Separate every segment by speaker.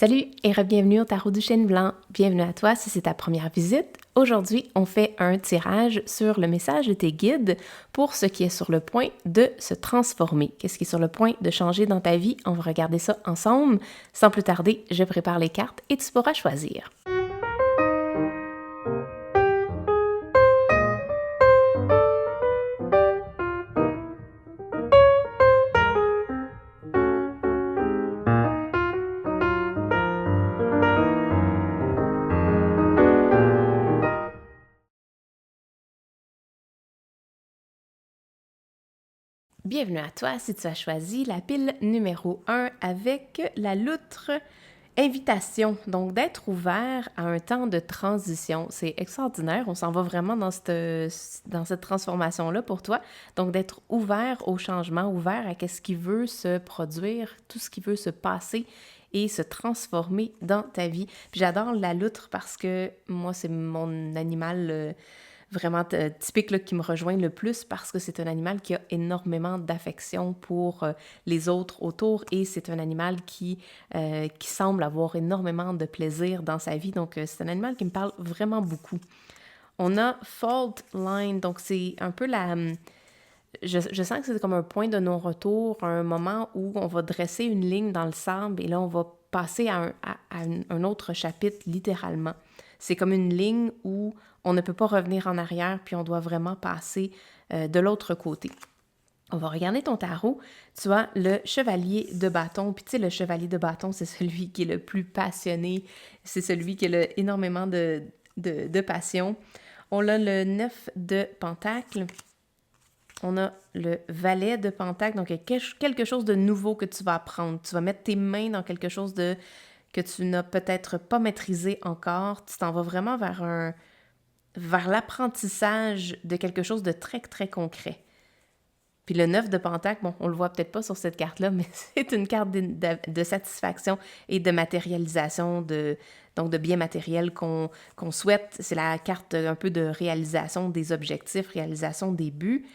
Speaker 1: Salut et re-bienvenue au Tarot du Chêne Blanc. Bienvenue à toi si c'est ta première visite. Aujourd'hui, on fait un tirage sur le message de tes guides pour ce qui est sur le point de se transformer. Qu'est-ce qui est sur le point de changer dans ta vie? On va regarder ça ensemble. Sans plus tarder, je prépare les cartes et tu pourras choisir. Bienvenue à toi si tu as choisi la pile numéro 1 avec la loutre invitation. Donc, d'être ouvert à un temps de transition. C'est extraordinaire. On s'en va vraiment dans cette transformation-là pour toi. Donc, d'être ouvert au changement, ouvert à ce qui veut se produire, tout ce qui veut se passer et se transformer dans ta vie. Puis j'adore la loutre parce que moi, c'est mon animal vraiment typique là, qui me rejoint le plus parce que c'est un animal qui a énormément d'affection pour les autres autour et c'est un animal qui semble avoir énormément de plaisir dans sa vie. Donc, c'est un animal qui me parle vraiment beaucoup. On a Fault Line, donc c'est un peu la... Je sens que c'est comme un point de non-retour, un moment où on va dresser une ligne dans le sable et là, on va passer à un autre chapitre, littéralement. C'est comme une ligne où on ne peut pas revenir en arrière, puis on doit vraiment passer de l'autre côté. On va regarder ton tarot. Tu as le chevalier de bâton. Puis tu sais, le chevalier de bâton, c'est celui qui est le plus passionné. C'est celui qui a énormément de passion. On a le 9 de pentacle. On a le valet de pentacle. Donc, il y a quelque chose de nouveau que tu vas apprendre. Tu vas mettre tes mains dans quelque chose que tu n'as peut-être pas maîtrisé encore. Tu t'en vas vraiment vers l'apprentissage de quelque chose de très, très concret. Puis le 9 de pentacle, bon, on le voit peut-être pas sur cette carte-là, mais c'est une carte de satisfaction et de matérialisation, donc de biens matériels qu'on souhaite. C'est la carte un peu de réalisation des objectifs, réalisation des buts.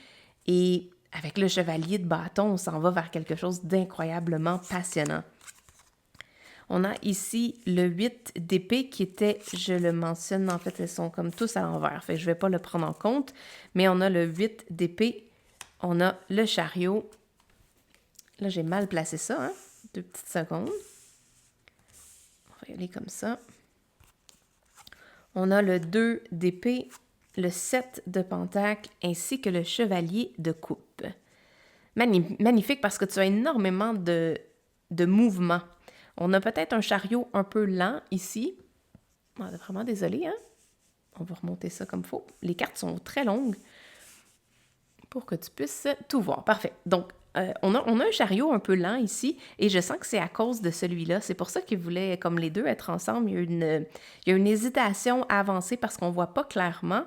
Speaker 1: Et avec le chevalier de bâton, on s'en va vers quelque chose d'incroyablement passionnant. On a ici le 8 d'épée qui était, je le mentionne, en fait, elles sont comme tous à l'envers, fait que je ne vais pas le prendre en compte, mais on a le 8 d'épée, on a le chariot. Là, j'ai mal placé ça, hein? 2 petites secondes. On va y aller comme ça. On a le 2 d'épée, le 7 de pentacle, ainsi que le chevalier de coupe. Magnifique parce que tu as énormément de mouvements. On a peut-être un chariot un peu lent ici. On est vraiment désolé, hein? On va remonter ça comme il faut. Les cartes sont très longues pour que tu puisses tout voir. Parfait. Donc, on a un chariot un peu lent ici et je sens que c'est à cause de celui-là. C'est pour ça qu'ils voulaient, comme les deux, être ensemble. Il y a une hésitation à avancer parce qu'on ne voit pas clairement.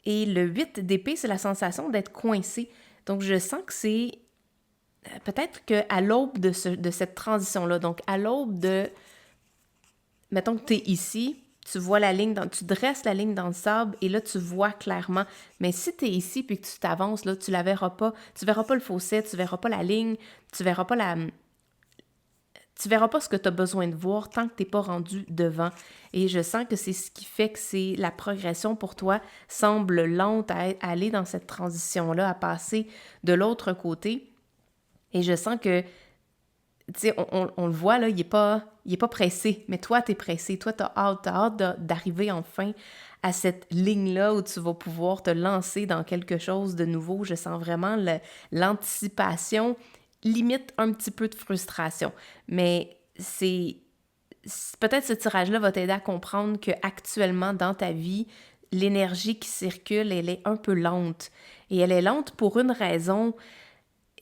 Speaker 1: Et le 8 d'épée, c'est la sensation d'être coincé. Donc, je sens que c'est peut-être qu'à l'aube de cette transition-là, donc à l'aube de, mettons que tu es ici, tu vois la ligne, tu dresses la ligne dans le sable et là, tu vois clairement. Mais si tu es ici puis que tu t'avances, là, tu la verras pas. Tu verras pas le fossé, tu verras pas la ligne, tu verras pas ce que tu as besoin de voir tant que tu n'es pas rendu devant. Et je sens que c'est ce qui fait que la progression pour toi semble lente à aller dans cette transition-là, à passer de l'autre côté. Et je sens que, tu sais, on le voit, là, il est pas pressé, mais toi, tu es pressé. Toi, tu as hâte d'arriver enfin à cette ligne-là où tu vas pouvoir te lancer dans quelque chose de nouveau. Je sens vraiment l'anticipation, limite un petit peu de frustration. Mais peut-être ce tirage-là va t'aider à comprendre qu'actuellement, dans ta vie, l'énergie qui circule, elle est un peu lente. Et elle est lente pour une raison.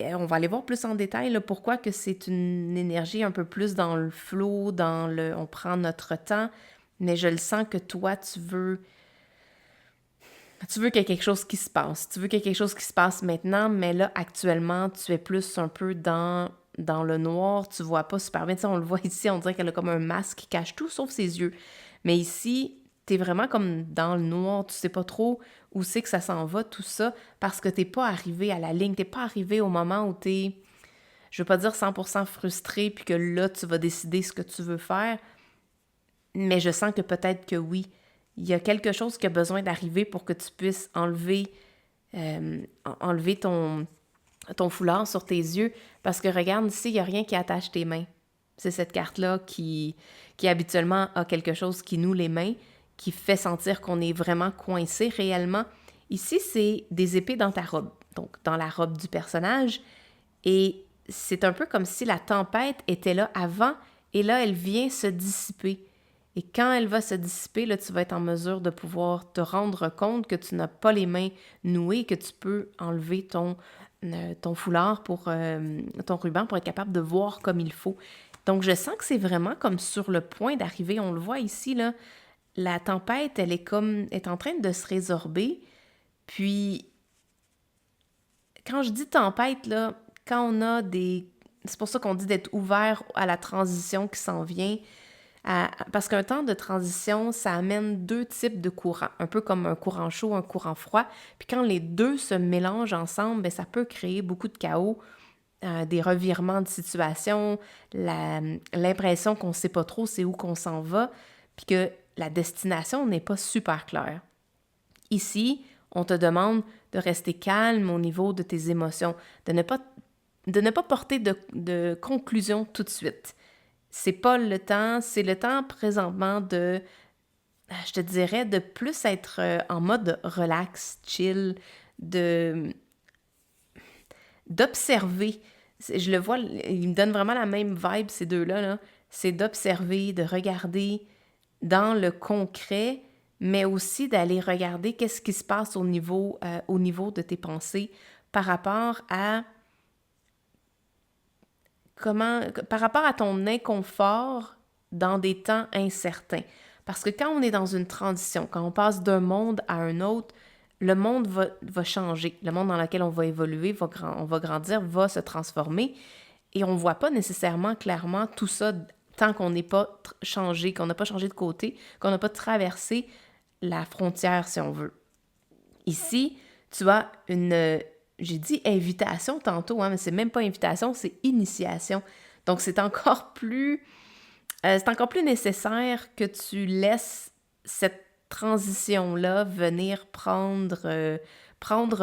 Speaker 1: On va aller voir plus en détail là, pourquoi que c'est une énergie un peu plus dans le flow, on prend notre temps, mais je le sens que toi, tu veux qu'il y ait quelque chose qui se passe. Tu veux qu'il y ait quelque chose qui se passe maintenant, mais là, actuellement, tu es plus un peu dans le noir, tu vois pas super bien. Tu sais, on le voit ici, on dirait qu'elle a comme un masque qui cache tout sauf ses yeux. Mais ici, t'es vraiment comme dans le noir, tu sais pas trop où c'est que ça s'en va, tout ça, parce que t'es pas arrivé à la ligne, t'es pas arrivé au moment où t'es je veux pas dire 100% frustré, puis que là, tu vas décider ce que tu veux faire, mais je sens que peut-être que oui, il y a quelque chose qui a besoin d'arriver pour que tu puisses enlever ton foulard sur tes yeux, parce que regarde ici, il n'y a rien qui attache tes mains. C'est cette carte-là qui habituellement a quelque chose qui noue les mains, qui fait sentir qu'on est vraiment coincé réellement. Ici, c'est des épées dans ta robe, donc dans la robe du personnage, et c'est un peu comme si la tempête était là avant, et là, elle vient se dissiper. Et quand elle va se dissiper, là, tu vas être en mesure de pouvoir te rendre compte que tu n'as pas les mains nouées, que tu peux enlever ton foulard ton ruban pour être capable de voir comme il faut. Donc, je sens que c'est vraiment comme sur le point d'arriver. On le voit ici, là, la tempête, elle est en train de se résorber. Puis, quand je dis tempête, là, quand on a des... C'est pour ça qu'on dit d'être ouvert à la transition qui s'en vient. Parce qu'un temps de transition, ça amène deux types de courants, un peu comme un courant chaud, un courant froid. Puis quand les deux se mélangent ensemble, bien, ça peut créer beaucoup de chaos, des revirements de situation, l'impression qu'on ne sait pas trop c'est où qu'on s'en va, puis que la destination n'est pas super claire. Ici, on te demande de rester calme au niveau de tes émotions, de ne pas porter de conclusion tout de suite. C'est pas le temps, c'est le temps présentement je te dirais, de plus être en mode relax, chill, d'observer. Je le vois, il me donne vraiment la même vibe, ces deux-là, là. C'est d'observer, de regarder dans le concret, mais aussi d'aller regarder qu'est-ce qui se passe au niveau de tes pensées par rapport à par rapport à ton inconfort dans des temps incertains. Parce que quand on est dans une transition, quand on passe d'un monde à un autre, le monde va changer. Le monde dans lequel on va évoluer, on va grandir, va se transformer. Et on ne voit pas nécessairement clairement tout ça tant qu'on n'est pas changé, qu'on n'a pas changé de côté, qu'on n'a pas traversé la frontière, si on veut. Ici, tu as j'ai dit invitation tantôt, hein, mais c'est même pas invitation, c'est initiation. Donc, c'est encore plus nécessaire que tu laisses cette transition-là venir prendre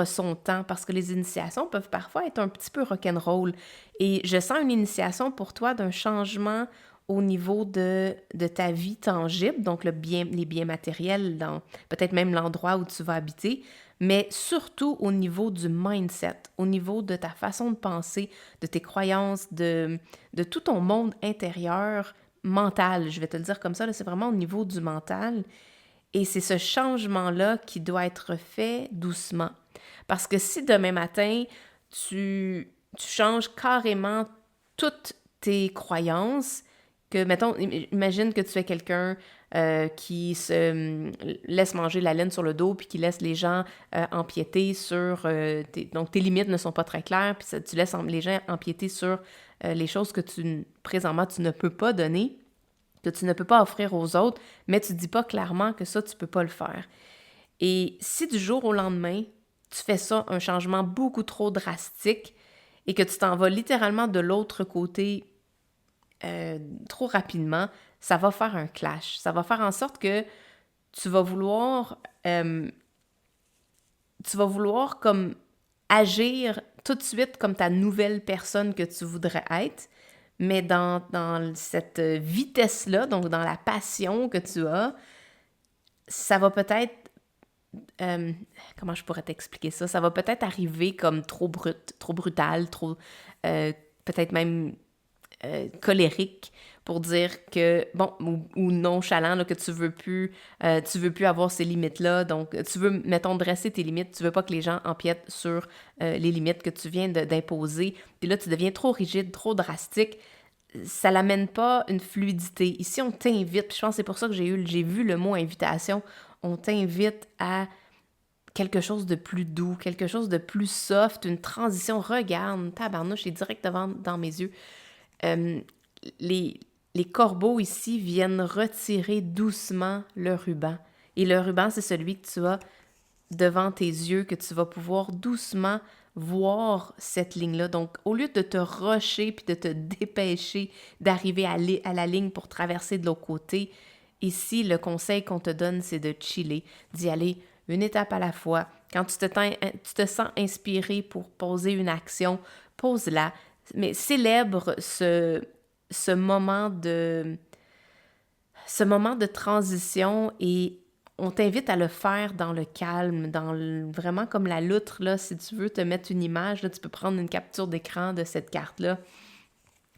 Speaker 1: son temps, parce que les initiations peuvent parfois être un petit peu rock'n'roll. Et je sens une initiation pour toi d'un changement au niveau de ta vie tangible, donc les biens matériels, dans peut-être même l'endroit où tu vas habiter, mais surtout au niveau du mindset, au niveau de ta façon de penser, de tes croyances, de tout ton monde intérieur, mental, je vais te le dire comme ça, là, c'est vraiment au niveau du mental. Et c'est ce changement-là qui doit être fait doucement. Parce que si demain matin, tu changes carrément toutes tes croyances, que, mettons, imagine que tu es quelqu'un qui se laisse manger la laine sur le dos, puis qui laisse les gens empiéter sur... donc, tes limites ne sont pas très claires, puis tu laisses les gens empiéter sur les choses que présentement, tu ne peux pas donner, que tu ne peux pas offrir aux autres, mais tu ne dis pas clairement que ça, tu ne peux pas le faire. Et si du jour au lendemain, tu fais ça, un changement beaucoup trop drastique, et que tu t'en vas littéralement de l'autre côté trop rapidement, ça va faire un clash. Ça va faire en sorte que tu vas vouloir comme agir tout de suite comme ta nouvelle personne que tu voudrais être, mais dans cette vitesse-là, donc dans la passion que tu as, ça va peut-être... comment je pourrais t'expliquer ça? Ça va peut-être arriver comme trop brutal, trop... peut-être même colérique pour dire que, bon, ou nonchalant, là, que tu veux plus avoir ces limites-là. Donc, tu veux, mettons, dresser tes limites. Tu veux pas que les gens empiètent sur les limites que tu viens d'imposer. Puis là, tu deviens trop rigide, trop drastique. Ça l'amène pas une fluidité. Ici, on t'invite. Puis je pense que c'est pour ça que j'ai vu le mot invitation. On t'invite à quelque chose de plus doux, quelque chose de plus soft, une transition. Regarde, tabarnouche, c'est direct dans mes yeux. Les corbeaux ici viennent retirer doucement le ruban. Et le ruban, c'est celui que tu as devant tes yeux, que tu vas pouvoir doucement voir cette ligne-là. Donc, au lieu de te rusher puis de te dépêcher d'arriver à la ligne pour traverser de l'autre côté, ici, le conseil qu'on te donne, c'est de chiller, d'y aller une étape à la fois. Quand tu te sens inspiré pour poser une action, pose-la, mais célèbre ce moment de, ce moment de transition et on t'invite à le faire dans le calme, vraiment comme la loutre, là, si tu veux te mettre une image, là, tu peux prendre une capture d'écran de cette carte-là,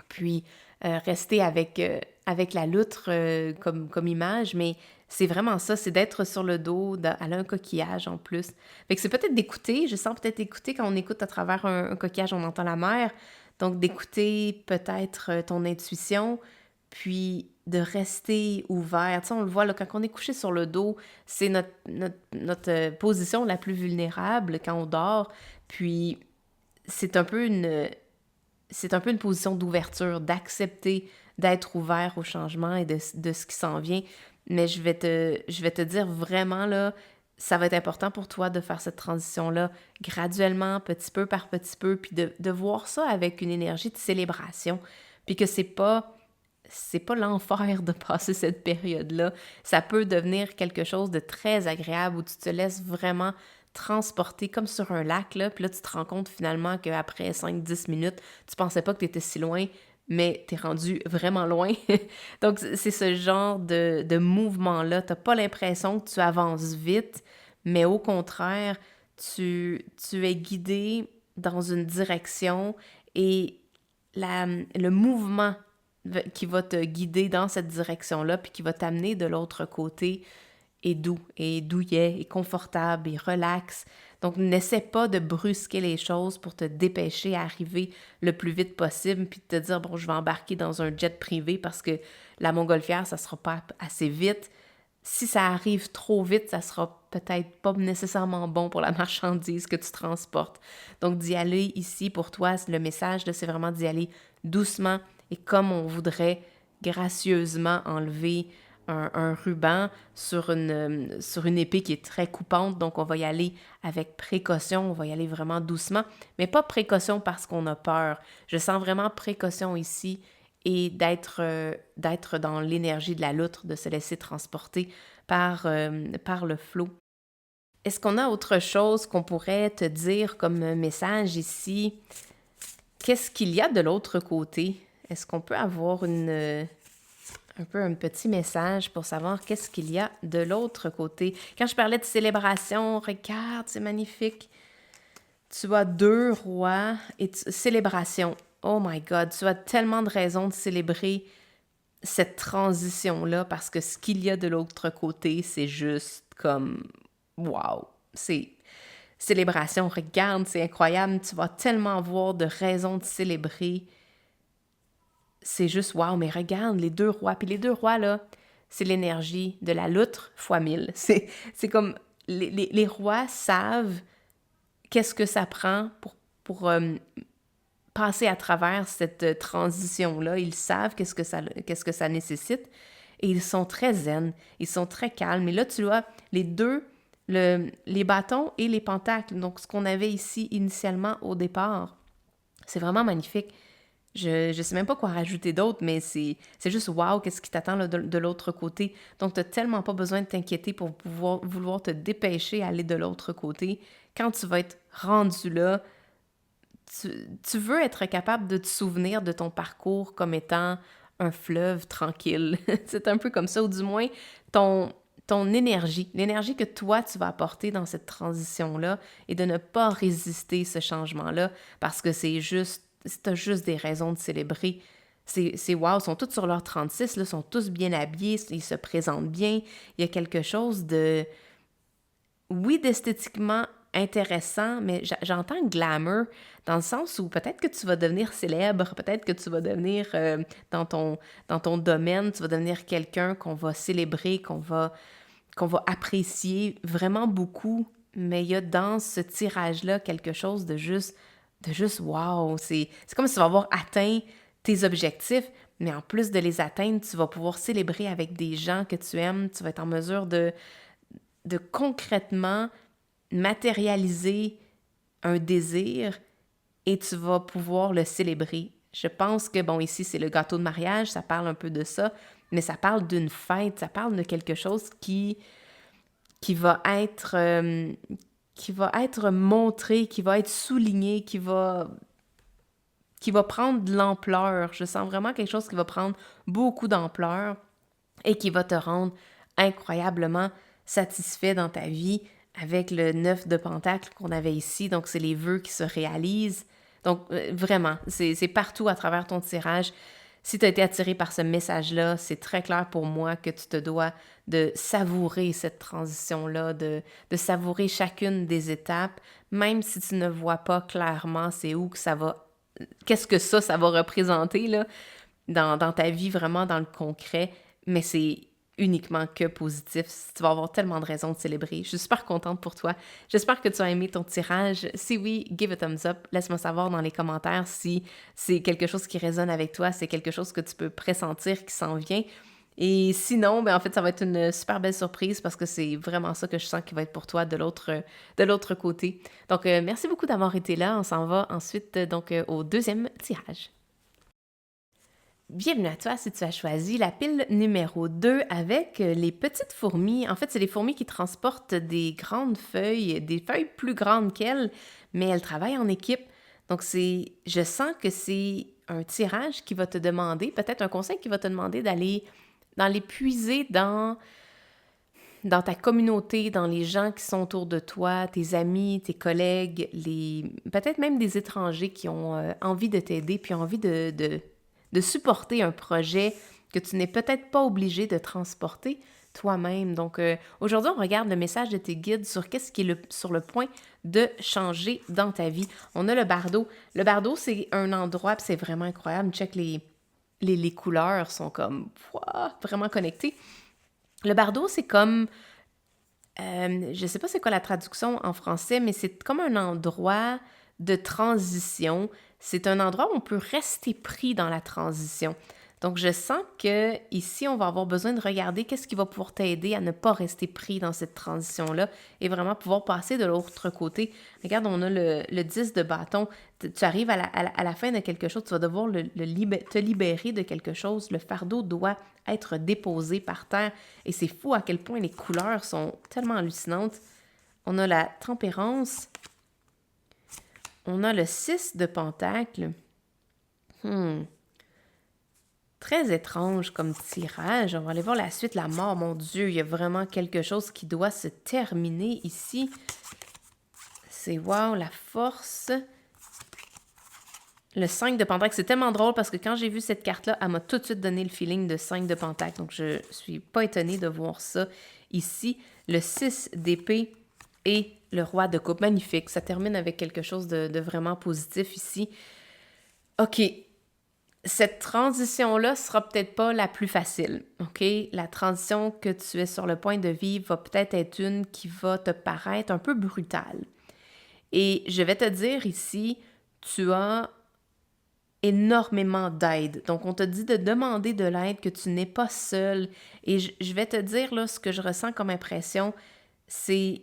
Speaker 1: puis rester avec la loutre comme image, mais c'est vraiment ça, c'est d'être sur le dos, elle a un coquillage en plus. Fait que c'est peut-être d'écouter, je sens peut-être écouter, quand on écoute à travers un coquillage, on entend la mer, donc d'écouter peut-être ton intuition, puis de rester ouvert. Tu sais, on le voit, là, quand on est couché sur le dos, c'est notre position la plus vulnérable quand on dort, puis c'est un peu une position d'ouverture, d'accepter d'être ouvert au changement et de ce qui s'en vient. Mais je vais te dire vraiment, là, ça va être important pour toi de faire cette transition-là graduellement, petit peu par petit peu, puis de voir ça avec une énergie de célébration. Puis que c'est pas l'enfer de passer cette période-là. Ça peut devenir quelque chose de très agréable où tu te laisses vraiment transporter comme sur un lac, là, puis là, tu te rends compte finalement qu'après 5-10 minutes, tu pensais pas que tu étais si loin, mais t'es rendu vraiment loin. Donc, c'est ce genre de mouvement-là. T'as pas l'impression que tu avances vite, mais au contraire, tu es guidé dans une direction et le mouvement qui va te guider dans cette direction-là, puis qui va t'amener de l'autre côté, est doux, et douillet, et confortable, et relax. Donc, n'essaie pas de brusquer les choses pour te dépêcher à arriver le plus vite possible, puis de te dire, bon, je vais embarquer dans un jet privé parce que la montgolfière, ça sera pas assez vite. Si ça arrive trop vite, ça sera peut-être pas nécessairement bon pour la marchandise que tu transportes. Donc, d'y aller ici, pour toi, le message, là, c'est vraiment d'y aller doucement et comme on voudrait gracieusement enlever un ruban sur une épée qui est très coupante. Donc, on va y aller avec précaution, on va y aller vraiment doucement, mais pas précaution parce qu'on a peur. Je sens vraiment précaution ici et d'être dans l'énergie de la loutre, de se laisser transporter par le flot. Est-ce qu'on a autre chose qu'on pourrait te dire comme message ici? Qu'est-ce qu'il y a de l'autre côté? Est-ce qu'on peut avoir un peu un petit message pour savoir qu'est-ce qu'il y a de l'autre côté? Quand je parlais de célébration, regarde, c'est magnifique. Tu as 2 rois et célébration. Oh my God, tu as tellement de raisons de célébrer cette transition-là parce que ce qu'il y a de l'autre côté, c'est juste comme wow. C'est célébration, regarde, c'est incroyable. Tu vas tellement avoir de raisons de célébrer. C'est juste wow, mais regarde les 2 rois. Puis les 2 rois, là, c'est l'énergie de la loutre fois 1000. C'est comme les rois savent qu'est-ce que ça prend pour passer à travers cette transition-là. Ils savent qu'est-ce que ça nécessite et ils sont très zen, ils sont très calmes. Et là, tu vois, les deux, les bâtons et les pentacles, donc ce qu'on avait ici initialement au départ, c'est vraiment magnifique. Je sais même pas quoi rajouter d'autre, mais c'est juste wow, qu'est-ce qui t'attend là, de l'autre côté. Donc, tu n'as tellement pas besoin de t'inquiéter pour vouloir te dépêcher à aller de l'autre côté. Quand tu vas être rendu là, tu veux être capable de te souvenir de ton parcours comme étant un fleuve tranquille. C'est un peu comme ça, ou du moins ton énergie, l'énergie que toi, tu vas apporter dans cette transition-là et de ne pas résister ce changement-là parce que t'as juste des raisons de célébrer. C'est wow, ils sont tous sur leur 36, là, ils sont tous bien habillés, ils se présentent bien. Il y a quelque chose de, oui, d'esthétiquement intéressant, mais j'entends glamour dans le sens où peut-être que tu vas devenir célèbre, peut-être que tu vas devenir dans ton domaine, tu vas devenir quelqu'un qu'on va célébrer, qu'on va apprécier vraiment beaucoup, mais il y a dans ce tirage-là quelque chose de juste wow, c'est comme si tu vas avoir atteint tes objectifs, mais en plus de les atteindre, tu vas pouvoir célébrer avec des gens que tu aimes, tu vas être en mesure de concrètement matérialiser un désir et tu vas pouvoir le célébrer. Je pense que, bon, ici, c'est le gâteau de mariage, ça parle un peu de ça, mais ça parle d'une fête, ça parle de quelque chose qui va être, qui va être montré, qui va être souligné, qui va prendre de l'ampleur. Je sens vraiment quelque chose qui va prendre beaucoup d'ampleur et qui va te rendre incroyablement satisfait dans ta vie avec le 9 de Pentacle qu'on avait ici. Donc, c'est les vœux qui se réalisent. Donc, vraiment, c'est partout à travers ton tirage. Si tu as été attiré par ce message-là, c'est très clair pour moi que tu te dois de savourer cette transition-là, de savourer chacune des étapes, même si tu ne vois pas clairement c'est où que ça va, qu'est-ce que ça va représenter là, dans ta vie, vraiment dans le concret, mais c'est uniquement que positif. Tu vas avoir tellement de raisons de célébrer. Je suis super contente pour toi. J'espère que tu as aimé ton tirage. Si oui, give a thumbs up. Laisse-moi savoir dans les commentaires si c'est quelque chose qui résonne avec toi, c'est quelque chose que tu peux pressentir qui s'en vient. Et sinon, ben en fait, ça va être une super belle surprise parce que c'est vraiment ça que je sens qui va être pour toi de l'autre côté. Donc, merci beaucoup d'avoir été là. On s'en va ensuite au deuxième tirage. Bienvenue à toi si tu as choisi la pile numéro 2 avec les petites fourmis. En fait, c'est les fourmis qui transportent des grandes feuilles, des feuilles plus grandes qu'elles, mais elles travaillent en équipe. Donc, je sens que c'est un tirage qui va te demander, peut-être un conseil qui va te demander d'aller puiser dans ta communauté, dans les gens qui sont autour de toi, tes amis, tes collègues, peut-être même des étrangers qui ont envie de t'aider, puis envie de supporter un projet que tu n'es peut-être pas obligé de transporter toi-même. Donc, aujourd'hui, on regarde le message de tes guides sur qu'est-ce qui est sur le point de changer dans ta vie. On a le bardeau. Le bardeau, c'est un endroit, puis c'est vraiment incroyable. Check les couleurs sont comme vraiment connectées. Le bardeau, c'est comme, je ne sais pas c'est quoi la traduction en français, mais c'est comme un endroit de transition. C'est un endroit où on peut rester pris dans la transition. Donc, je sens que ici, on va avoir besoin de regarder qu'est-ce qui va pouvoir t'aider à ne pas rester pris dans cette transition-là et vraiment pouvoir passer de l'autre côté. Regarde, on a le 10 de bâton. Tu arrives à la fin de quelque chose, tu vas devoir te libérer de quelque chose. Le fardeau doit être déposé par terre. Et c'est fou à quel point les couleurs sont tellement hallucinantes. On a la tempérance. On a le 6 de pentacle. Très étrange comme tirage. On va aller voir la suite. La mort, mon Dieu, il y a vraiment quelque chose qui doit se terminer ici. C'est wow, la force. Le 5 de pentacle, c'est tellement drôle parce que quand j'ai vu cette carte-là, elle m'a tout de suite donné le feeling de 5 de pentacle. Donc, je suis pas étonnée de voir ça ici. Le 6 d'épée et le roi de coupe. Magnifique. Ça termine avec quelque chose de vraiment positif ici. OK. Cette transition-là sera peut-être pas la plus facile, OK? La transition que tu es sur le point de vivre va peut-être être une qui va te paraître un peu brutale. Et je vais te dire ici, tu as énormément d'aide. Donc, on te dit de demander de l'aide, que tu n'es pas seul. Et je vais te dire, là, ce que je ressens comme impression, c'est,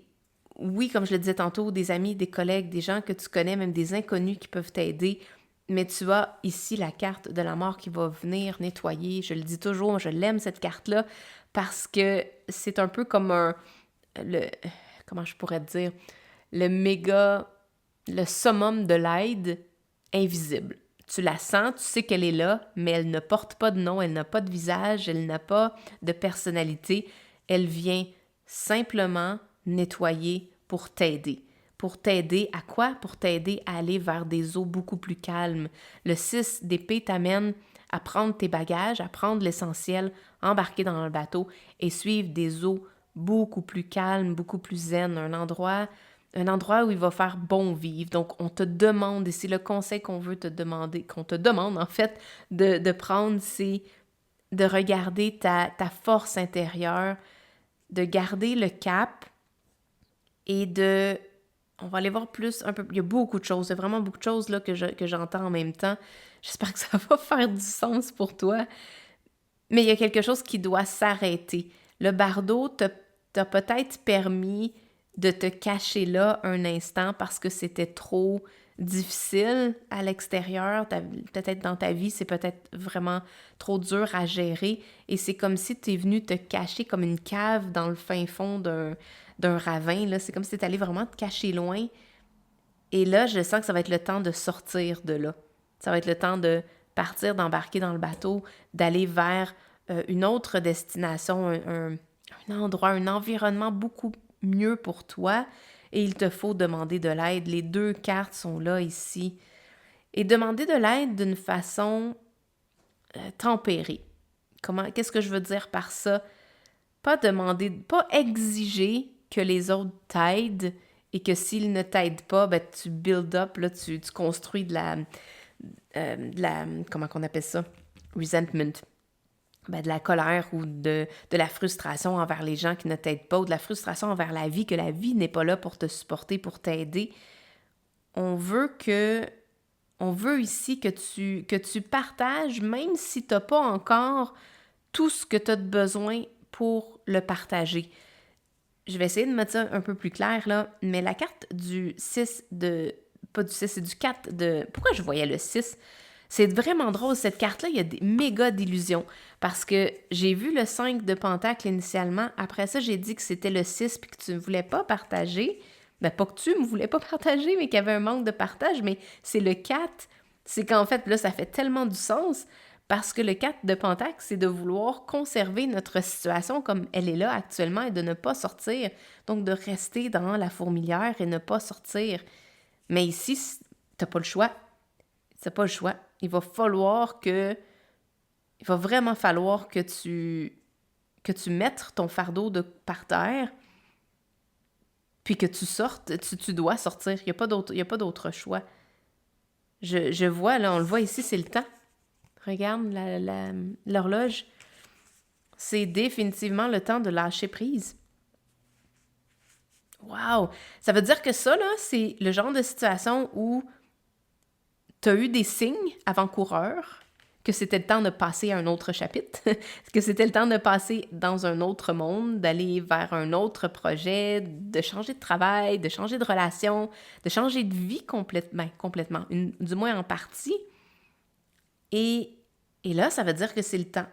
Speaker 1: oui, comme je le disais tantôt, des amis, des collègues, des gens que tu connais, même des inconnus qui peuvent t'aider. Mais tu as ici la carte de la mort qui va venir nettoyer. Je le dis toujours, je l'aime cette carte-là parce que c'est un peu comme comment je pourrais te dire, le summum de l'aide invisible. Tu la sens, tu sais qu'elle est là, mais elle ne porte pas de nom, elle n'a pas de visage, elle n'a pas de personnalité. Elle vient simplement nettoyer pour t'aider. Pour t'aider à quoi? Pour t'aider à aller vers des eaux beaucoup plus calmes. Le 6 d'épée t'amène à prendre tes bagages, à prendre l'essentiel, embarquer dans le bateau et suivre des eaux beaucoup plus calmes, beaucoup plus zen, un endroit où il va faire bon vivre. Donc, on te demande, et c'est le conseil qu'on veut te demander, qu'on te demande en fait de prendre, c'est de regarder ta force intérieure, de garder le cap et on va aller voir plus un peu. Il y a beaucoup de choses, il y a vraiment beaucoup de choses là, que j'entends en même temps. J'espère que ça va faire du sens pour toi. Mais il y a quelque chose qui doit s'arrêter. Le bardeau t'a peut-être permis de te cacher là un instant parce que c'était trop difficile à l'extérieur, peut-être dans ta vie, c'est peut-être vraiment trop dur à gérer et c'est comme si tu es venu te cacher comme une cave dans le fin fond d'un ravin, là. C'est comme si tu allé vraiment te cacher loin et là, je sens que ça va être le temps de sortir de là. Ça va être le temps de partir, d'embarquer dans le bateau, d'aller vers une autre destination, un endroit, un environnement beaucoup mieux pour toi et il te faut demander de l'aide. Les deux cartes sont là ici. Et demander de l'aide d'une façon tempérée. Qu'est-ce que je veux dire par ça? Pas demander, pas exiger que les autres t'aident et que s'ils ne t'aident pas, ben, tu build up, là, tu construis comment qu'on appelle ça? Resentment. Ben, de la colère ou de la frustration envers les gens qui ne t'aident pas ou de la frustration envers la vie, que la vie n'est pas là pour te supporter, pour t'aider. On veut ici que tu partages, même si tu n'as pas encore tout ce que tu as de besoin pour le partager. Je vais essayer de mettre ça un peu plus clair, là, mais la carte du 6 de... Pas du 6, c'est du 4 de... Pourquoi je voyais le 6? C'est vraiment drôle, cette carte-là, il y a des méga d'illusions, parce que j'ai vu le 5 de Pentacle initialement, après ça, j'ai dit que c'était le 6 puis que tu ne voulais pas partager. Ben, pas que tu ne voulais pas partager, mais qu'il y avait un manque de partage, mais c'est le 4. C'est qu'en fait, là, ça fait tellement du sens, parce que le 4 de Pentacle, c'est de vouloir conserver notre situation comme elle est là actuellement et de ne pas sortir, donc de rester dans la fourmilière et ne pas sortir. Mais ici, t'as pas le choix. C'est pas le choix. Il va vraiment falloir que tu mettes ton fardeau par terre, puis que tu sortes. Tu dois sortir. Il n'y a pas d'autre choix. Je vois, là, on le voit ici, c'est le temps. Regarde l'horloge. C'est définitivement le temps de lâcher prise. Wow! Ça veut dire que ça, là, c'est le genre de situation où tu as eu des signes avant-coureurs que c'était le temps de passer à un autre chapitre, que c'était le temps de passer dans un autre monde, d'aller vers un autre projet, de changer de travail, de changer de relation, de changer de vie complètement, du moins en partie. Et là, ça veut dire que c'est le temps.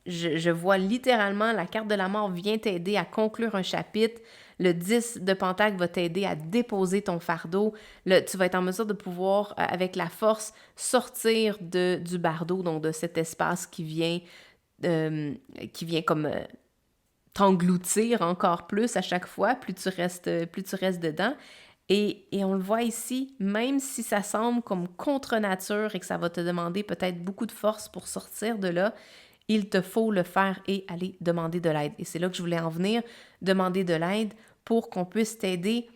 Speaker 1: Je vois littéralement la carte de la mort vient t'aider à conclure un chapitre. Le 10 de Pentacle va t'aider à déposer ton fardeau. Tu vas être en mesure de pouvoir, avec la force, sortir du bardeau, donc de cet espace qui vient comme t'engloutir encore plus à chaque fois, plus tu restes dedans. Et on le voit ici, même si ça semble comme contre nature et que ça va te demander peut-être beaucoup de force pour sortir de là, il te faut le faire et aller demander de l'aide. Et c'est là que je voulais en venir, demander de l'aide pour qu'on puisse t'aider,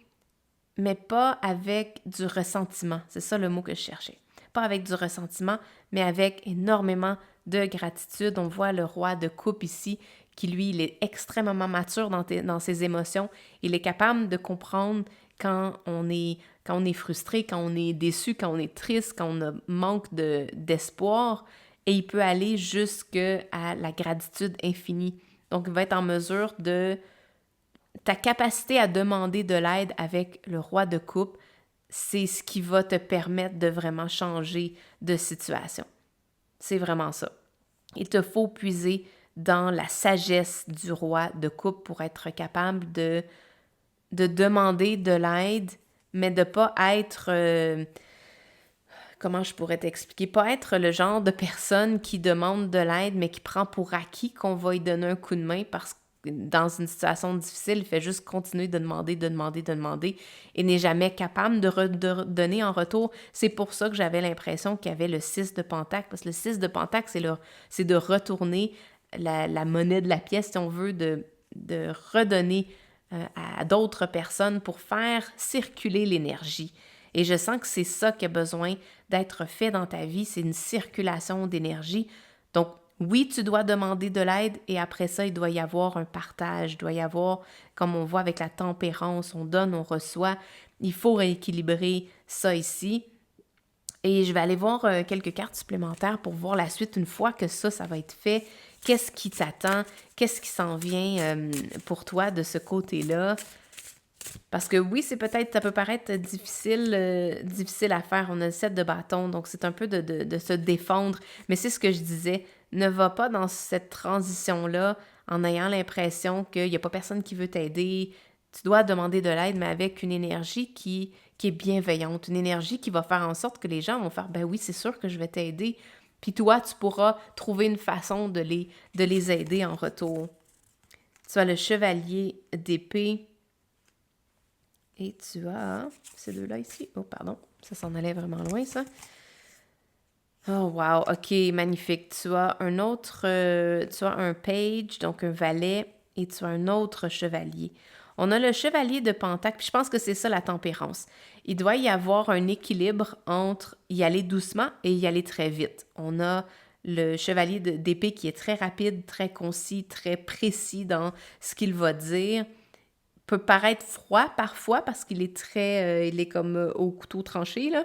Speaker 1: mais pas avec du ressentiment. C'est ça le mot que je cherchais. Pas avec du ressentiment, mais avec énormément de gratitude. On voit le roi de coupe ici, qui lui, il est extrêmement mature dans ses émotions. Il est capable de comprendre quand on est frustré, quand on est déçu, quand on est triste, quand on manque d'espoir. Et il peut aller jusqu'à la gratitude infinie. Donc, il va être en mesure de... Ta capacité à demander de l'aide avec le roi de coupe, c'est ce qui va te permettre de vraiment changer de situation. C'est vraiment ça. Il te faut puiser dans la sagesse du roi de coupe pour être capable de demander de l'aide, mais de ne pas être... comment je pourrais t'expliquer? Pas être le genre de personne qui demande de l'aide, mais qui prend pour acquis qu'on va lui donner un coup de main parce que dans une situation difficile, il fait juste continuer de demander et n'est jamais capable de donner en retour. C'est pour ça que j'avais l'impression qu'il y avait le 6 de Pentacle, parce que le 6 de Pentacle, c'est de retourner la monnaie de la pièce, si on veut, de redonner à d'autres personnes pour faire circuler l'énergie. Et je sens que c'est ça qui a besoin d'être fait dans ta vie, c'est une circulation d'énergie. Donc, oui, tu dois demander de l'aide et après ça, il doit y avoir un partage, il doit y avoir, comme on voit avec la tempérance, on donne, on reçoit. Il faut rééquilibrer ça ici. Et je vais aller voir quelques cartes supplémentaires pour voir la suite une fois que ça va être fait. Qu'est-ce qui t'attend? Qu'est-ce qui s'en vient pour toi de ce côté-là? Parce que oui, ça peut paraître difficile à faire. On a le 7 de bâton, donc c'est un peu de se défendre. Mais c'est ce que je disais. Ne va pas dans cette transition-là en ayant l'impression qu'il n'y a pas personne qui veut t'aider. Tu dois demander de l'aide, mais avec une énergie qui est bienveillante, une énergie qui va faire en sorte que les gens vont faire « Ben oui, c'est sûr que je vais t'aider. » Puis toi, tu pourras trouver une façon de les aider en retour. Tu as le chevalier d'épée. Et tu as ces deux-là ici. Oh, pardon. Ça s'en allait vraiment loin, ça. Oh, wow. OK, magnifique. Tu as un autre... tu as un page, donc un valet, et tu as un autre chevalier. On a le chevalier de Pentacle, puis je pense que c'est ça la tempérance. Il doit y avoir un équilibre entre y aller doucement et y aller très vite. On a le chevalier d'épée qui est très rapide, très concis, très précis dans ce qu'il va dire. Peut paraître froid parfois parce qu'il est il est comme au couteau tranché, là.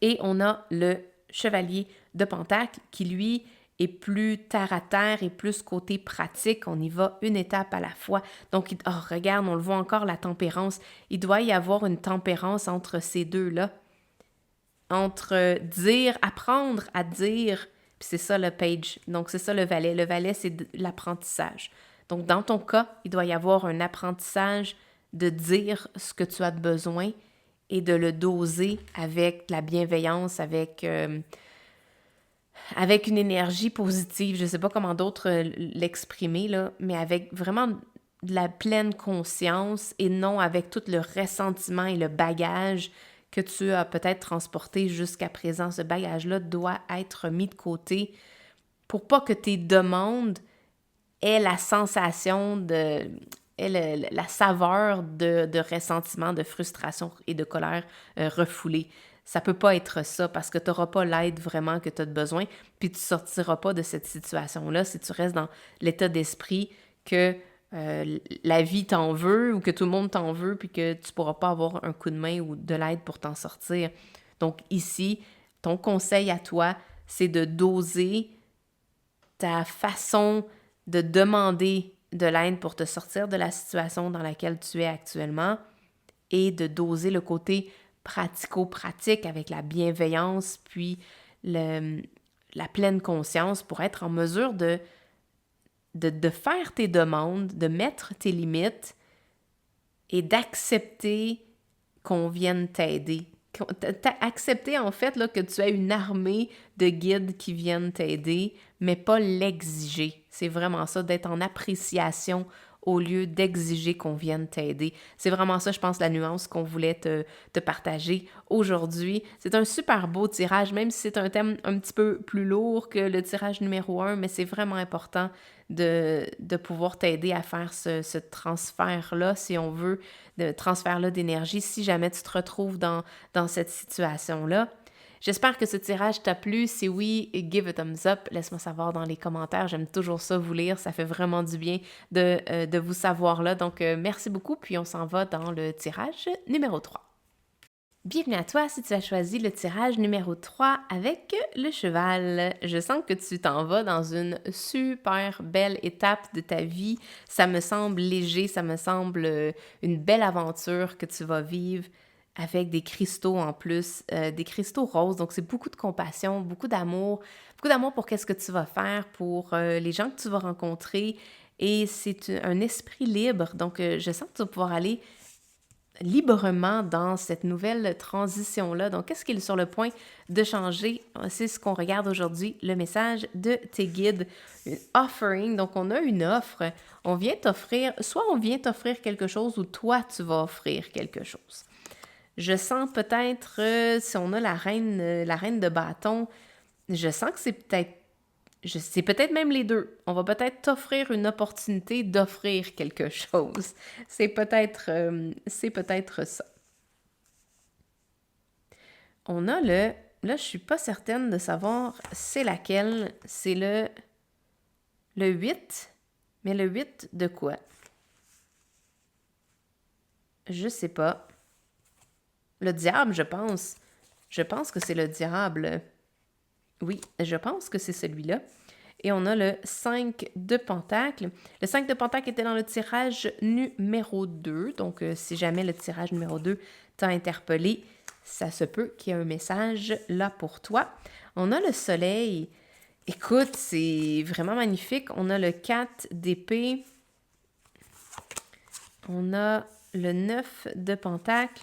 Speaker 1: Et on a le chevalier de Pentacle qui, lui, est plus terre à terre et plus côté pratique. On y va une étape à la fois. Donc, regarde, on le voit encore, la tempérance. Il doit y avoir une tempérance entre ces deux-là. Entre apprendre à dire, puis c'est ça le page. Donc, c'est ça le valet. Le valet, c'est l'apprentissage. Donc, dans ton cas, il doit y avoir un apprentissage de dire ce que tu as de besoin et de le doser avec la bienveillance, avec une énergie positive. Je ne sais pas comment d'autres l'exprimer, là, mais avec vraiment de la pleine conscience et non avec tout le ressentiment et le bagage que tu as peut-être transporté jusqu'à présent. Ce bagage-là doit être mis de côté pour pas que tes demandes aient la sensation la saveur de ressentiment, de frustration et de colère refoulée. Ça peut pas être ça parce que tu n'auras pas l'aide vraiment que tu as besoin, puis tu sortiras pas de cette situation-là si tu restes dans l'état d'esprit que la vie t'en veut ou que tout le monde t'en veut, puis que tu pourras pas avoir un coup de main ou de l'aide pour t'en sortir. Donc ici, ton conseil à toi, c'est de doser ta façon de demander de l'aide pour te sortir de la situation dans laquelle tu es actuellement et de doser le côté pratico-pratique avec la bienveillance puis la pleine conscience pour être en mesure de faire tes demandes, de mettre tes limites et d'accepter qu'on vienne t'aider. Accepter en fait là, que tu as une armée de guides qui viennent t'aider, mais pas l'exiger. C'est vraiment ça, d'être en appréciation au lieu d'exiger qu'on vienne t'aider. C'est vraiment ça, je pense, la nuance qu'on voulait te partager aujourd'hui. C'est un super beau tirage, même si c'est un thème un petit peu plus lourd que le tirage numéro 1, mais c'est vraiment important de pouvoir t'aider à faire ce transfert-là, si on veut, de transfert-là d'énergie, si jamais tu te retrouves dans cette situation-là. J'espère que ce tirage t'a plu. Si oui, give a thumbs up. Laisse-moi savoir dans les commentaires. J'aime toujours ça, vous lire. Ça fait vraiment du bien de vous savoir là. Donc, merci beaucoup. Puis, on s'en va dans le tirage numéro 3. Bienvenue à toi si tu as choisi le tirage numéro 3 avec le cheval. Je sens que tu t'en vas dans une super belle étape de ta vie. Ça me semble léger, ça me semble une belle aventure que tu vas vivre avec des cristaux en plus, des cristaux roses. Donc, c'est beaucoup de compassion, beaucoup d'amour pour qu'est-ce que tu vas faire, pour les gens que tu vas rencontrer. Et c'est un esprit libre. Donc, je sens que tu vas pouvoir aller librement dans cette nouvelle transition-là. Donc, qu'est-ce qui est sur le point de changer? C'est ce qu'on regarde aujourd'hui, le message de tes guides. Une offering, donc on a une offre. On vient t'offrir quelque chose ou toi, tu vas offrir quelque chose. Je sens peut-être, si on a la reine de bâton, je sens que c'est peut-être même les deux. On va peut-être t'offrir une opportunité d'offrir quelque chose. C'est peut-être ça. On a là, je suis pas certaine de savoir c'est laquelle. C'est le 8, mais le 8 de quoi? Je sais pas. Le diable, je pense. Je pense que c'est le diable. Oui, je pense que c'est celui-là. Et on a le 5 de Pentacle. Le 5 de Pentacle était dans le tirage numéro 2. Donc, si jamais le tirage numéro 2 t'a interpellé, ça se peut qu'il y ait un message là pour toi. On a le Soleil. Écoute, c'est vraiment magnifique. On a le 4 d'épée. On a le 9 de Pentacle.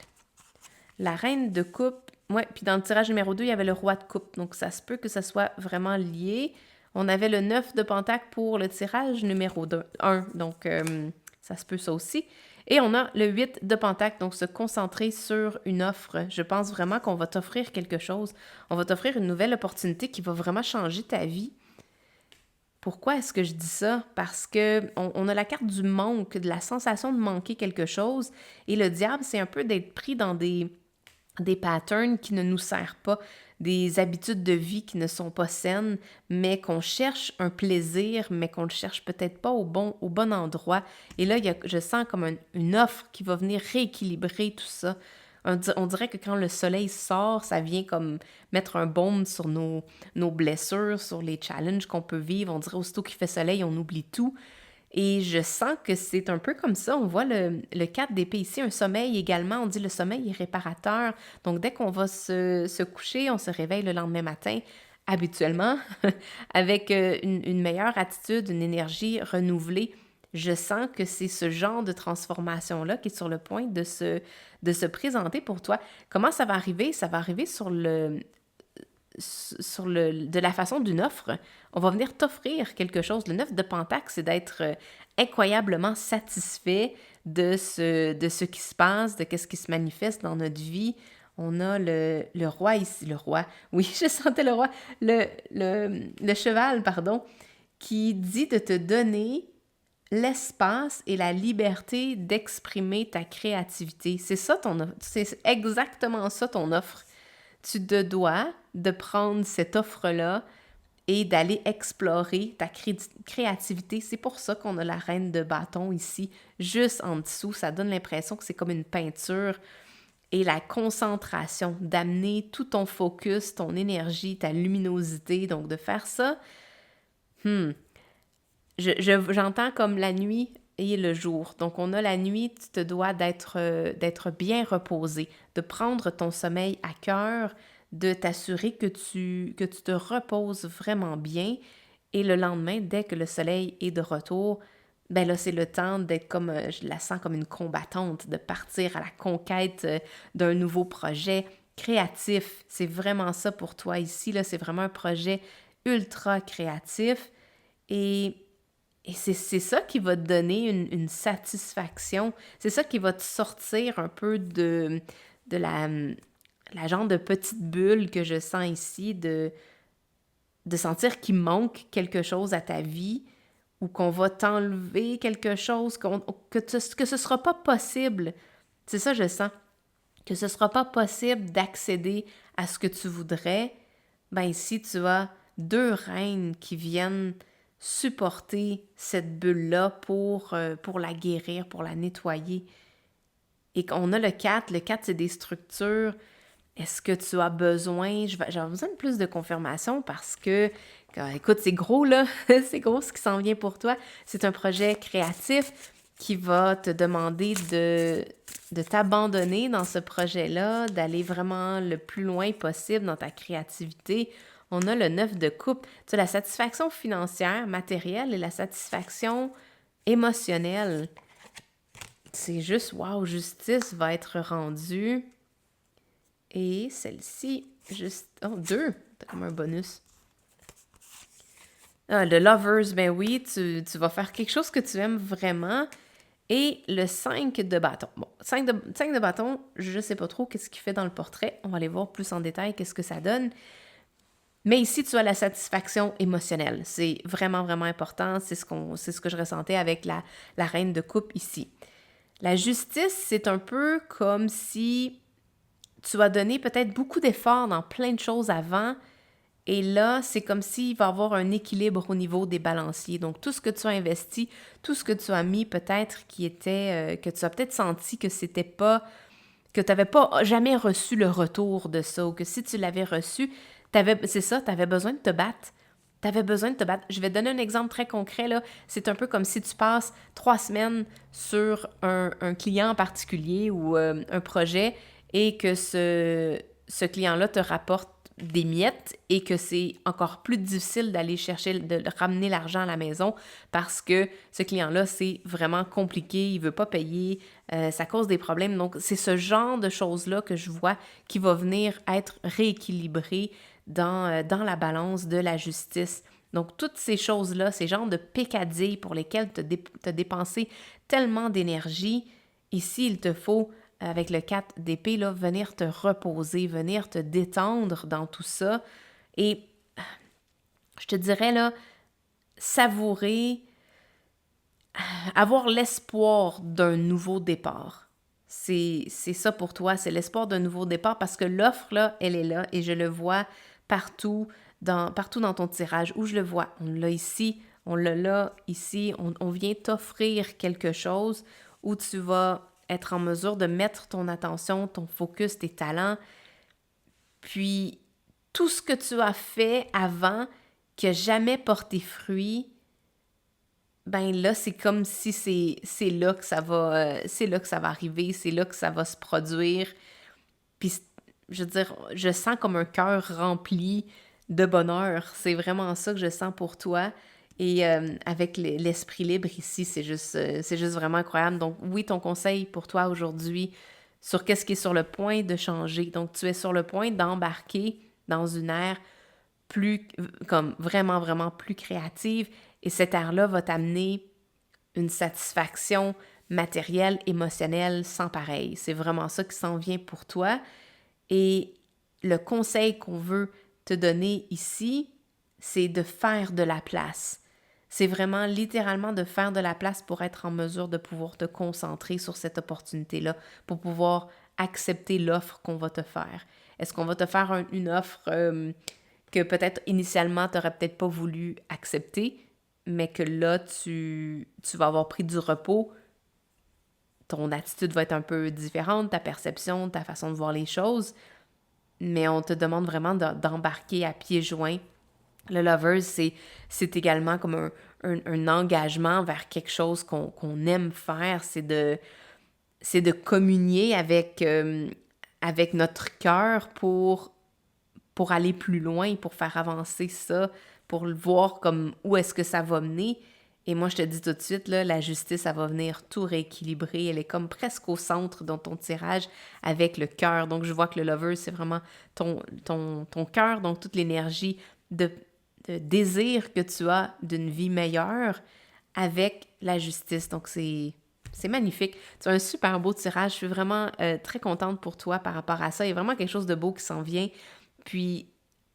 Speaker 1: La Reine de coupe. Ouais, puis dans le tirage numéro 2, il y avait le Roi de coupe. Donc, ça se peut que ça soit vraiment lié. On avait le 9 de Pentacle pour le tirage numéro 1. Donc, ça se peut ça aussi. Et on a le 8 de Pentacle, donc se concentrer sur une offre. Je pense vraiment qu'on va t'offrir quelque chose. On va t'offrir une nouvelle opportunité qui va vraiment changer ta vie. Pourquoi est-ce que je dis ça? Parce que on a la carte du manque, de la sensation de manquer quelque chose. Et le diable, c'est un peu d'être pris dans des patterns qui ne nous servent pas, des habitudes de vie qui ne sont pas saines, mais qu'on cherche un plaisir, mais qu'on ne le cherche peut-être pas au bon endroit. Et là, je sens comme une offre qui va venir rééquilibrer tout ça. On dirait que quand le soleil sort, ça vient comme mettre un baume sur nos blessures, sur les challenges qu'on peut vivre. On dirait aussitôt qu'il fait soleil, on oublie tout. Et je sens que c'est un peu comme ça. On voit le 4 d'épée ici, un sommeil également. On dit le sommeil est réparateur. Donc, dès qu'on va se coucher, on se réveille le lendemain matin, habituellement, avec une meilleure attitude, une énergie renouvelée. Je sens que c'est ce genre de transformation-là qui est sur le point de se présenter pour toi. Comment ça va arriver? Ça va arriver de la façon d'une offre. On va venir t'offrir quelque chose. Le 9 de Pentacle, c'est d'être incroyablement satisfait de ce qui se passe, de ce qui se manifeste dans notre vie. On a le roi ici, le roi, oui, je sentais le roi, le cheval, pardon, qui dit de te donner l'espace et la liberté d'exprimer ta créativité. C'est ça c'est exactement ça ton offre. Tu te dois de prendre cette offre-là et d'aller explorer ta créativité. C'est pour ça qu'on a la reine de bâton ici, juste en dessous. Ça donne l'impression que c'est comme une peinture. Et la concentration, d'amener tout ton focus, ton énergie, ta luminosité. Donc, de faire ça, j'entends comme la nuit et le jour. Donc, on a la nuit, tu te dois d'être bien reposé, de prendre ton sommeil à cœur, de t'assurer que tu te reposes vraiment bien. Et le lendemain, dès que le soleil est de retour, ben là, c'est le temps d'être comme, je la sens comme une combattante, de partir à la conquête d'un nouveau projet créatif. C'est vraiment ça pour toi ici, là. C'est vraiment un projet ultra créatif. Et c'est ça qui va te donner une satisfaction. C'est ça qui va te sortir un peu de la genre de petite bulle que je sens ici, de sentir qu'il manque quelque chose à ta vie ou qu'on va t'enlever quelque chose, que ce sera pas possible. C'est ça, je sens. Que ce sera pas possible d'accéder à ce que tu voudrais. Ben ici, tu as 2 reines qui viennent supporter cette bulle-là pour la guérir, pour la nettoyer. Et qu'on a le 4. Le 4, c'est des structures. Est-ce que tu as besoin? J'aurais besoin de plus de confirmation parce que, écoute, c'est gros là, c'est gros ce qui s'en vient pour toi. C'est un projet créatif qui va te demander de t'abandonner dans ce projet-là, d'aller vraiment le plus loin possible dans ta créativité. On a le 9 de coupe. Tu as la satisfaction financière, matérielle et la satisfaction émotionnelle. C'est juste, wow, justice va être rendue. Et celle-ci, juste... Oh, 2! T'as comme un bonus. Ah, le Lovers, ben oui, tu vas faire quelque chose que tu aimes vraiment. Et le 5 de bâton. Bon, 5 de bâton, je sais pas trop qu'est-ce qu'il fait dans le portrait. On va aller voir plus en détail qu'est-ce que ça donne. Mais ici, tu as la satisfaction émotionnelle. C'est vraiment, vraiment important. C'est ce que je ressentais avec la reine de coupe ici. La justice, c'est un peu comme si tu as donné peut-être beaucoup d'efforts dans plein de choses avant, et là, c'est comme s'il va y avoir un équilibre au niveau des balanciers. Donc, tout ce que tu as investi, tout ce que tu as mis peut-être qui était, que tu as peut-être senti que c'était pas, que tu n'avais pas jamais reçu le retour de ça, ou que si tu l'avais reçu, c'est ça, tu avais besoin de te battre tu avais besoin de te battre. Je vais te donner un exemple très concret, là. C'est un peu comme si tu passes 3 semaines sur un client en particulier ou un projet et que ce client-là te rapporte des miettes et que c'est encore plus difficile d'aller chercher, de ramener l'argent à la maison parce que ce client-là, c'est vraiment compliqué, il veut pas payer, ça cause des problèmes. Donc, c'est ce genre de choses-là que je vois qui va venir être rééquilibré dans la balance de la justice. Donc, toutes ces choses-là, ces genres de peccadilles pour lesquelles tu as dépensé tellement d'énergie, ici, il te faut avec le 4 d'épée, là, venir te reposer, venir te détendre dans tout ça. Et je te dirais, là, savourer, avoir l'espoir d'un nouveau départ. C'est ça pour toi, c'est l'espoir d'un nouveau départ parce que l'offre, là, elle est là et je le vois partout dans ton tirage. Où je le vois, on l'a ici, on l'a là, ici, on vient t'offrir quelque chose où tu vas être en mesure de mettre ton attention, ton focus, tes talents, puis tout ce que tu as fait avant qui n'a jamais porté fruit, ben là, c'est comme si c'est là que ça va c'est là que ça va arriver, c'est là que ça va se produire. Puis, je veux dire, je sens comme un cœur rempli de bonheur. C'est vraiment ça que je sens pour toi. Et avec l'esprit libre ici, c'est juste vraiment incroyable. Donc, oui, ton conseil pour toi aujourd'hui sur qu'est-ce qui est sur le point de changer. Donc, tu es sur le point d'embarquer dans une ère plus, comme vraiment, vraiment plus créative. Et cette ère-là va t'amener une satisfaction matérielle, émotionnelle sans pareil. C'est vraiment ça qui s'en vient pour toi. Et le conseil qu'on veut te donner ici, c'est de faire de la place. C'est vraiment littéralement de faire de la place pour être en mesure de pouvoir te concentrer sur cette opportunité-là, pour pouvoir accepter l'offre qu'on va te faire. Est-ce qu'on va te faire une offre que peut-être initialement tu n'aurais peut-être pas voulu accepter, mais que là, tu vas avoir pris du repos, ton attitude va être un peu différente, ta perception, ta façon de voir les choses, mais on te demande vraiment d'embarquer à pieds joints. Le Lovers, c'est également comme un engagement vers quelque chose qu'on aime faire, c'est de communier avec notre cœur pour aller plus loin, pour faire avancer ça, pour le voir comme où est-ce que ça va mener. Et moi, je te dis tout de suite, là, la justice, elle va venir tout rééquilibrer. Elle est comme presque au centre dans ton tirage avec le cœur. Donc, je vois que le lover, c'est vraiment ton cœur, donc toute l'énergie de désir que tu as d'une vie meilleure avec la justice. Donc, c'est magnifique. Tu as un super beau tirage. Je suis vraiment très contente pour toi par rapport à ça. Il y a vraiment quelque chose de beau qui s'en vient. Puis,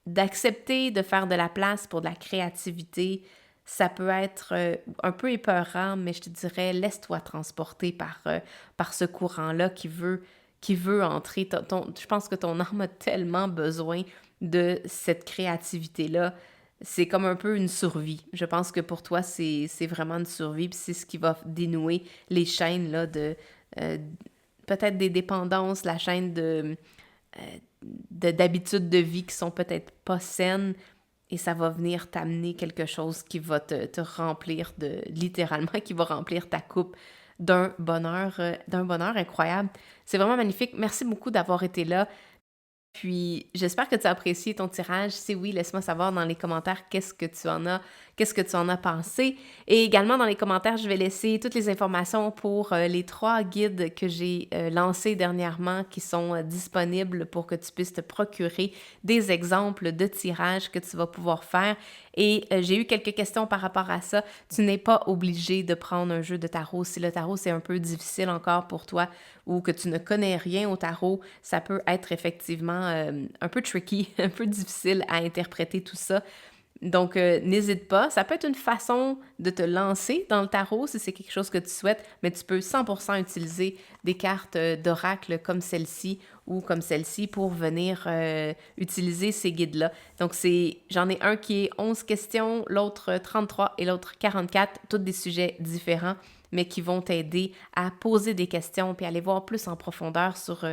Speaker 1: d'accepter de faire de la place pour de la créativité, ça peut être un peu épeurant, mais je te dirais, laisse-toi transporter par ce courant-là qui veut entrer. Je pense que ton âme a tellement besoin de cette créativité-là. C'est comme un peu une survie. Je pense que pour toi, c'est vraiment une survie, puis c'est ce qui va dénouer les chaînes là, euh, peut-être des dépendances, la chaîne d'habitudes de vie qui sont peut-être pas saines, et ça va venir t'amener quelque chose qui va te remplir littéralement, qui va remplir ta coupe d'un bonheur incroyable. C'est vraiment magnifique. Merci beaucoup d'avoir été là. Puis, j'espère que tu as apprécié ton tirage. Si oui, laisse-moi savoir dans les commentaires qu'est-ce que tu en as pensé. Et également, dans les commentaires, je vais laisser toutes les informations pour les 3 guides que j'ai lancés dernièrement qui sont disponibles pour que tu puisses te procurer des exemples de tirages que tu vas pouvoir faire. Et j'ai eu quelques questions par rapport à ça. Tu n'es pas obligé de prendre un jeu de tarot. Si le tarot, c'est un peu difficile encore pour toi ou que tu ne connais rien au tarot, ça peut être effectivement un peu tricky, un peu difficile à interpréter tout ça. Donc, n'hésite pas. Ça peut être une façon de te lancer dans le tarot si c'est quelque chose que tu souhaites, mais tu peux 100% utiliser des cartes d'oracle comme celle-ci ou comme celle-ci pour venir utiliser ces guides-là. Donc, j'en ai un qui est 11 questions, l'autre 33 et l'autre 44, tous des sujets différents. mais qui vont t'aider à poser des questions puis aller voir plus en profondeur sur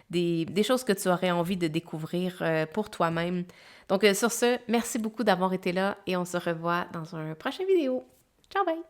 Speaker 1: des choses que tu aurais envie de découvrir pour toi-même. Donc, sur ce, merci beaucoup d'avoir été là et on se revoit dans un prochain vidéo. Ciao, bye!